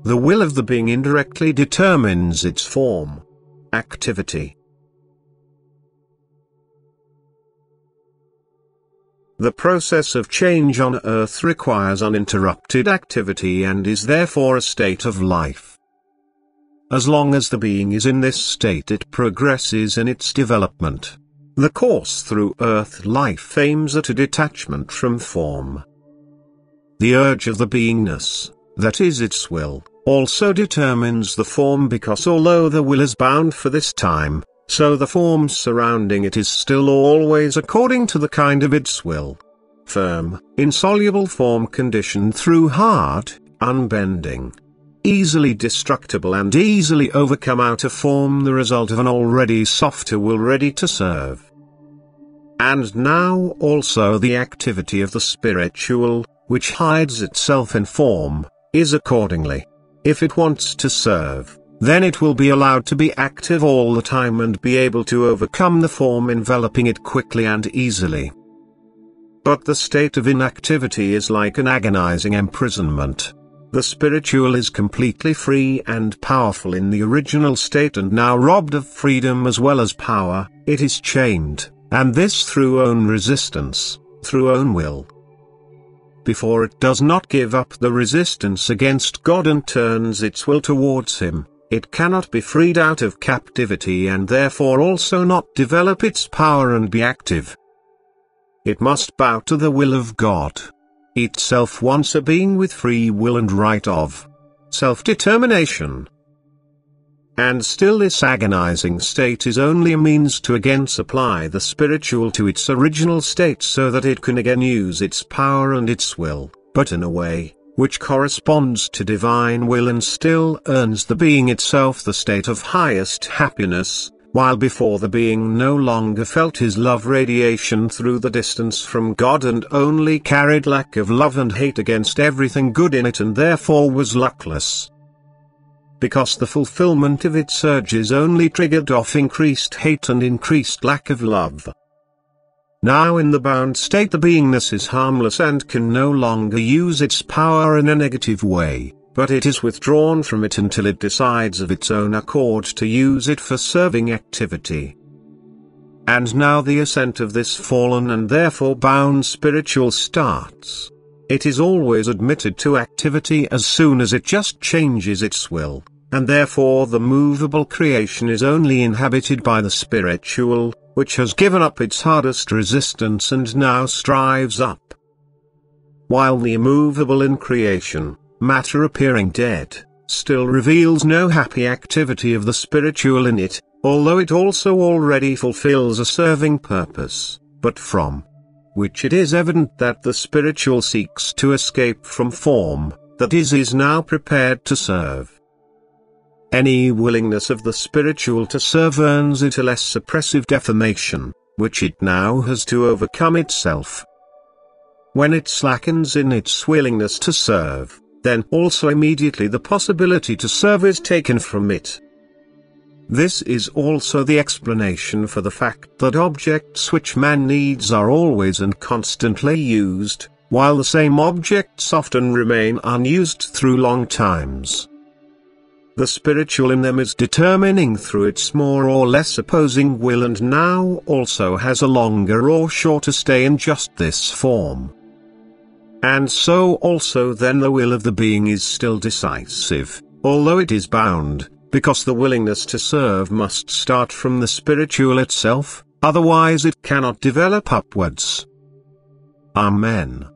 The will of the being indirectly determines its form. Activity. The process of change on earth requires uninterrupted activity and is therefore a state of life. As long as the being is in this state, it progresses in its development. The course through earth life aims at a detachment from form. The urge of the beingness, that is its will, also determines the form, because although the will is bound for this time, so the form surrounding it is still always according to the kind of its will. Firm, insoluble form conditioned through hard, unbending, easily destructible and easily overcome outer form, the result of an already softer will ready to serve. And now also the activity of the spiritual, which hides itself in form, is accordingly. If it wants to serve, then it will be allowed to be active all the time and be able to overcome the form enveloping it quickly and easily. But the state of inactivity is like an agonizing imprisonment. The spiritual is completely free and powerful in the original state, and now robbed of freedom as well as power, it is chained, and this through own resistance, through own will. Before it does not give up the resistance against God and turns its will towards Him, it cannot be freed out of captivity and therefore also not develop its power and be active. It must bow to the will of God. Itself once a being with free will and right of self-determination. And still this agonizing state is only a means to again supply the spiritual to its original state so that it can again use its power and its will, but in a way which corresponds to divine will and still earns the being itself the state of highest happiness, while before the being no longer felt his love radiation through the distance from God and only carried lack of love and hate against everything good in it and therefore was luckless. Because the fulfillment of its urges only triggered off increased hate and increased lack of love. Now in the bound state the beingness is harmless and can no longer use its power in a negative way, but it is withdrawn from it until it decides of its own accord to use it for serving activity. And now the ascent of this fallen and therefore bound spiritual starts. It is always admitted to activity as soon as it just changes its will, and therefore the movable creation is only inhabited by the spiritual, which has given up its hardest resistance and now strives up. While the immovable in creation, matter appearing dead, still reveals no happy activity of the spiritual in it, although it also already fulfills a serving purpose, but from which it is evident that the spiritual seeks to escape from form, that is now prepared to serve. Any willingness of the spiritual to serve earns it a less oppressive deformation, which it now has to overcome itself. When it slackens in its willingness to serve, then also immediately the possibility to serve is taken from it. This is also the explanation for the fact that objects which man needs are always and constantly used, while the same objects often remain unused through long times. The spiritual in them is determining through its more or less opposing will and now also has a longer or shorter stay in just this form. And so also then the will of the being is still decisive, although it is bound, because the willingness to serve must start from the spiritual itself, otherwise it cannot develop upwards. Amen.